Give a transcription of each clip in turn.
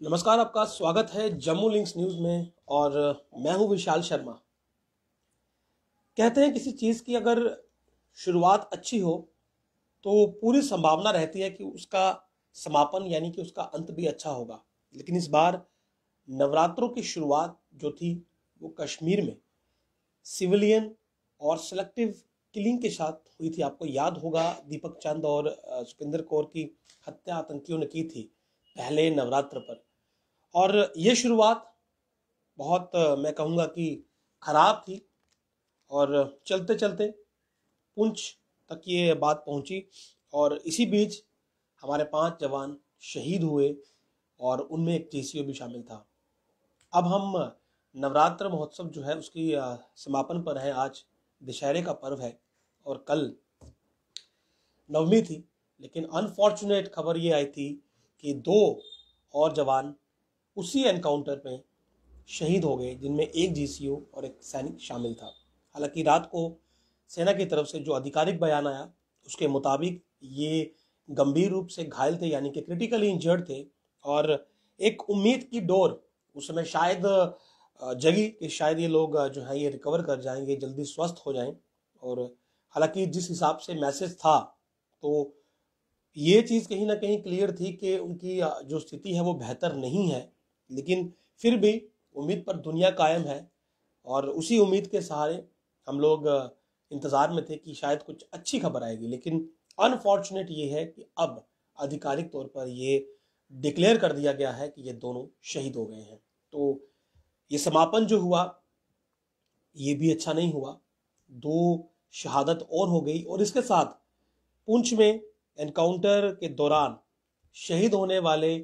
नमस्कार, आपका स्वागत है जम्मू लिंक्स न्यूज़ में। और मैं हूं विशाल शर्मा। कहते हैं किसी चीज़ की अगर शुरुआत अच्छी हो तो पूरी संभावना रहती है कि उसका समापन यानी कि उसका अंत भी अच्छा होगा। लेकिन इस बार नवरात्रों की शुरुआत जो थी वो कश्मीर में सिविलियन और सेलेक्टिव किलिंग के साथ हुई थी। आपको याद होगा दीपक चंद और सुखिंदर कौर की हत्या आतंकियों ने की थी पहले नवरात्र पर। और ये शुरुआत बहुत मैं कहूँगा कि खराब थी। और चलते चलते पुंछ तक ये बात पहुंची और इसी बीच हमारे 5 जवान शहीद हुए और उनमें एक जेसीओ भी शामिल था। अब हम नवरात्र महोत्सव जो है उसकी समापन पर है। आज दशहरे का पर्व है और कल नवमी थी। लेकिन अनफॉर्चुनेट खबर ये आई थी कि 2 और जवान उसी एनकाउंटर में शहीद हो गए, जिनमें एक जीसीओ और एक सैनिक शामिल था। हालांकि रात को सेना की तरफ से जो आधिकारिक बयान आया उसके मुताबिक ये गंभीर रूप से घायल थे यानी कि क्रिटिकली इंजर्ड थे। और एक उम्मीद की डोर उस समय शायद जगी कि शायद ये लोग जो है ये रिकवर कर जाएंगे, जल्दी स्वस्थ हो जाएं। और हालांकि जिस हिसाब से मैसेज था तो ये चीज़ कहीं ना कहीं क्लियर थी कि उनकी जो स्थिति है वो बेहतर नहीं है। लेकिन फिर भी उम्मीद पर दुनिया कायम है और उसी उम्मीद के सहारे हम लोग इंतज़ार में थे कि शायद कुछ अच्छी खबर आएगी। लेकिन अनफॉर्चुनेट ये है कि अब आधिकारिक तौर पर ये डिक्लेयर कर दिया गया है कि ये दोनों शहीद हो गए हैं। तो ये समापन जो हुआ ये भी अच्छा नहीं हुआ। 2 शहादत और हो गई और इसके साथ पुंछ में एनकाउंटर के दौरान शहीद होने वाले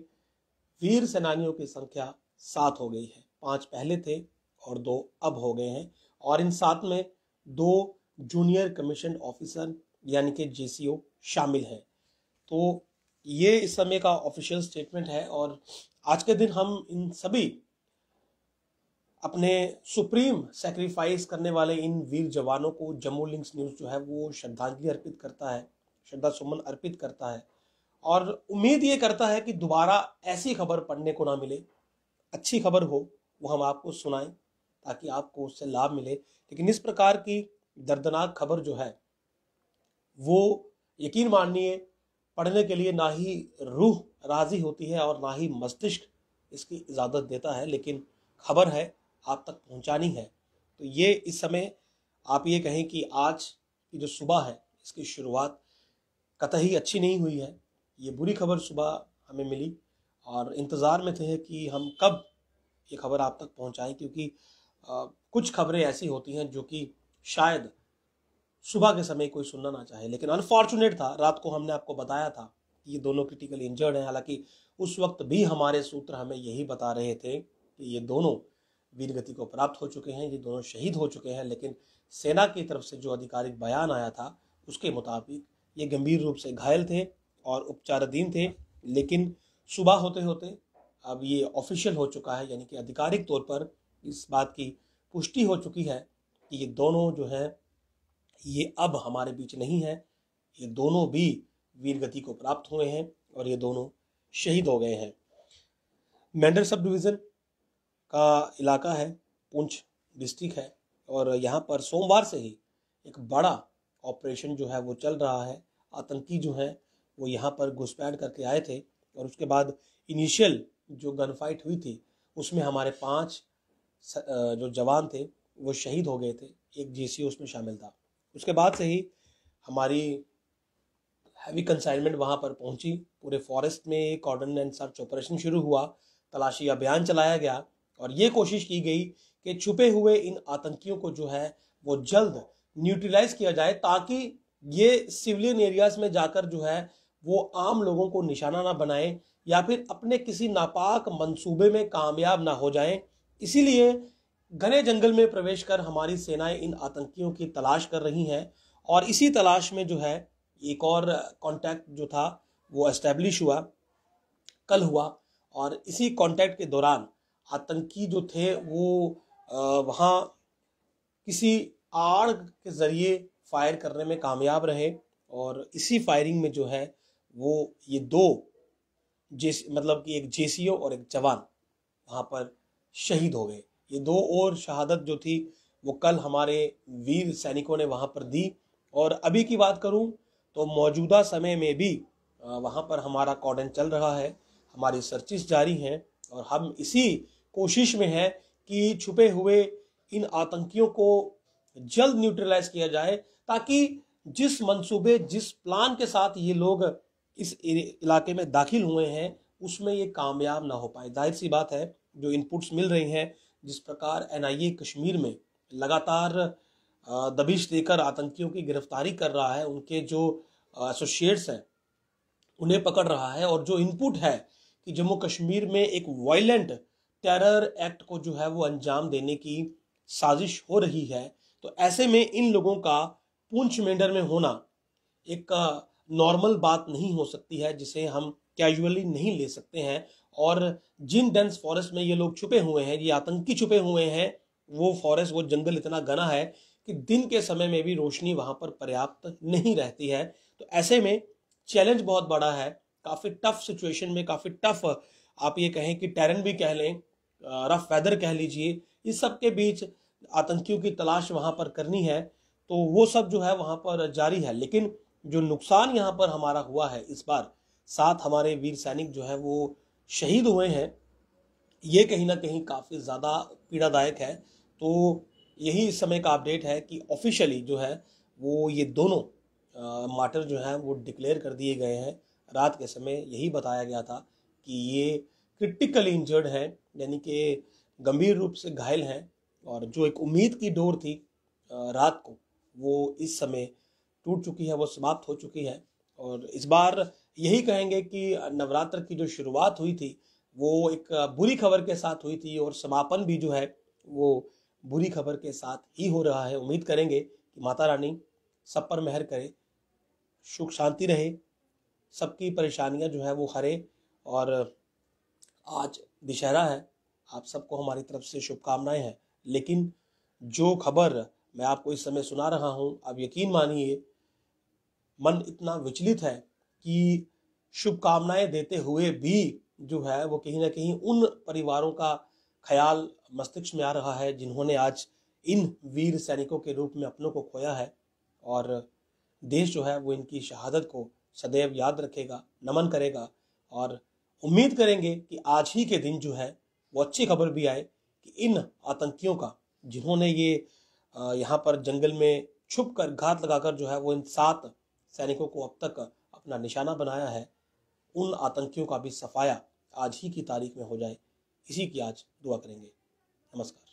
वीर सेनानियों की संख्या 7 हो गई है। 5 पहले थे और 2 अब हो गए हैं। और इन 7 में 2 जूनियर कमीशन ऑफिसर यानी कि जेसीओ शामिल हैं। तो ये इस समय का ऑफिशियल स्टेटमेंट है। और आज के दिन हम इन सभी अपने सुप्रीम सेक्रीफाइस करने वाले इन वीर जवानों को जम्मू लिंक्स न्यूज़ जो है वो श्रद्धांजलि अर्पित करता है, श्रद्धा सुमन अर्पित करता है। और उम्मीद ये करता है कि दोबारा ऐसी खबर पढ़ने को ना मिले, अच्छी खबर हो वो हम आपको सुनाएं ताकि आपको उससे लाभ मिले। लेकिन इस प्रकार की दर्दनाक खबर जो है वो यकीन मानिए पढ़ने के लिए ना ही रूह राजी होती है और ना ही मस्तिष्क इसकी इजाज़त देता है। लेकिन खबर है, आप तक पहुंचानी है। तो ये इस समय आप ये कहें कि आज की जो सुबह है इसकी शुरुआत कतई अच्छी नहीं हुई है। ये बुरी खबर सुबह हमें मिली और इंतज़ार में थे कि हम कब ये खबर आप तक पहुंचाएं, क्योंकि कुछ खबरें ऐसी होती हैं जो कि शायद सुबह के समय कोई सुनना ना चाहे। लेकिन अनफॉर्चुनेट था, रात को हमने आपको बताया था कि ये दोनों क्रिटिकली इंजर्ड हैं। हालांकि उस वक्त भी हमारे सूत्र हमें यही बता रहे थे कि ये दोनों वीर गति को प्राप्त हो चुके हैं, ये दोनों शहीद हो चुके हैं। लेकिन सेना की तरफ से जो आधिकारिक बयान आया था उसके मुताबिक ये गंभीर रूप से घायल थे और उपचाराधीन थे। लेकिन सुबह होते होते अब ये ऑफिशियल हो चुका है, यानी कि आधिकारिक तौर पर इस बात की पुष्टि हो चुकी है कि ये दोनों जो हैं ये अब हमारे बीच नहीं है। ये दोनों भी वीर गति को प्राप्त हुए हैं और ये दोनों शहीद हो गए हैं। मेंढर सब डिवीज़न का इलाका है, पुंछ डिस्ट्रिक्ट है और यहाँ पर सोमवार से ही एक बड़ा ऑपरेशन जो है वो चल रहा है। आतंकी जो हैं वो यहाँ पर घुसपैठ करके आए थे और उसके बाद इनिशियल जो गन फाइट हुई थी उसमें हमारे 5 जो जवान थे वो शहीद हो गए थे, एक जेसीओ उसमें शामिल था। उसके बाद से ही हमारी हैवी कंसाइनमेंट वहाँ पर पहुंची। पूरे फॉरेस्ट में कॉर्डन एंड सर्च ऑपरेशन शुरू हुआ, तलाशी अभियान चलाया गया और ये कोशिश की गई कि छुपे हुए इन आतंकियों को जो है वो जल्द न्यूट्रलाइज किया जाए, ताकि ये सिविलियन एरियाज में जाकर जो है वो आम लोगों को निशाना ना बनाए या फिर अपने किसी नापाक मंसूबे में कामयाब ना हो जाएं। इसीलिए घने जंगल में प्रवेश कर हमारी सेनाएं इन आतंकियों की तलाश कर रही हैं। और इसी तलाश में जो है एक और कांटेक्ट जो था वो एस्टेब्लिश हुआ, कल हुआ। और इसी कांटेक्ट के दौरान आतंकी जो थे वो वहाँ किसी आड़ के ज़रिए फायर करने में कामयाब रहे और इसी फायरिंग में जो है वो ये 2 मतलब कि एक जेसीओ और एक जवान वहाँ पर शहीद हो गए। ये दो और शहादत जो थी वो कल हमारे वीर सैनिकों ने वहाँ पर दी। और अभी की बात करूँ तो मौजूदा समय में भी वहाँ पर हमारा कॉर्डन चल रहा है, हमारी सर्चिस जारी हैं और हम इसी कोशिश में हैं कि छुपे हुए इन आतंकियों को जल्द न्यूट्रलाइज किया जाए, ताकि जिस मंसूबे जिस प्लान के साथ ये लोग इस इलाके में दाखिल हुए हैं उसमें ये कामयाब ना हो पाए। जाहिर सी बात है, जो इनपुट्स मिल रही हैं, जिस प्रकार एनआईए कश्मीर में लगातार दबिश देकर आतंकियों की गिरफ्तारी कर रहा है, उनके जो एसोसिएट्स हैं उन्हें पकड़ रहा है, और जो इनपुट है कि जम्मू कश्मीर में एक वायलेंट टेरर एक्ट को जो है वो अंजाम देने की साजिश हो रही है, तो ऐसे में इन लोगों का पुंछ मेंढर में होना एक नॉर्मल बात नहीं हो सकती है, जिसे हम कैजुअली नहीं ले सकते हैं। और जिन डेंस फॉरेस्ट में ये लोग छुपे हुए हैं, ये आतंकी छुपे हुए हैं, वो फॉरेस्ट वो जंगल इतना घना है कि दिन के समय में भी रोशनी वहां पर पर्याप्त नहीं रहती है। तो ऐसे में चैलेंज बहुत बड़ा है, काफी टफ सिचुएशन में, काफी टफ आप ये कहें कि टेरेन भी कह लें, रफ वेदर कह लीजिए, इस सब के बीच आतंकियों की तलाश वहां पर करनी है, तो वो सब जो है वहां पर जारी है। लेकिन जो नुकसान यहाँ पर हमारा हुआ है इस बार, 7 हमारे वीर सैनिक जो है वो शहीद हुए हैं, ये कहीं ना कहीं काफ़ी ज़्यादा पीड़ादायक है। तो यही इस समय का अपडेट है कि ऑफिशियली जो है वो ये दोनों मार्टर जो हैं वो डिक्लेयर कर दिए गए हैं। रात के समय यही बताया गया था कि ये क्रिटिकली इंजर्ड हैं, यानी कि गंभीर रूप से घायल हैं, और जो एक उम्मीद की डोर थी रात को, वो इस समय टूट चुकी है, वो समाप्त हो चुकी है। और इस बार यही कहेंगे कि नवरात्र की जो शुरुआत हुई थी वो एक बुरी खबर के साथ हुई थी, और समापन भी जो है वो बुरी खबर के साथ ही हो रहा है। उम्मीद करेंगे कि माता रानी सब पर मेहर करे, सुख शांति रहे, सबकी परेशानियां जो है वो हरे। और आज दशहरा है, आप सबको हमारी तरफ से शुभकामनाएं हैं। लेकिन जो खबर मैं आपको इस समय सुना रहा हूं, आप यकीन मानिए मन इतना विचलित है कि शुभकामनाएं देते हुए भी जो है वो कहीं ना कहीं उन परिवारों का ख्याल मस्तिष्क में आ रहा है जिन्होंने आज इन वीर सैनिकों के रूप में अपनों को खोया है। और देश जो है वो इनकी शहादत को सदैव याद रखेगा, नमन करेगा, और उम्मीद करेंगे कि आज ही के दिन जो है वो अच्छी खबर भी आए कि इन आतंकियों का, जिन्होंने ये यहाँ पर जंगल में छुप कर घात लगाकर जो है वो इन 7 सैनिकों को अब तक अपना निशाना बनाया है, उन आतंकियों का भी सफाया आज ही की तारीख में हो जाए, इसी की आज दुआ करेंगे। नमस्कार।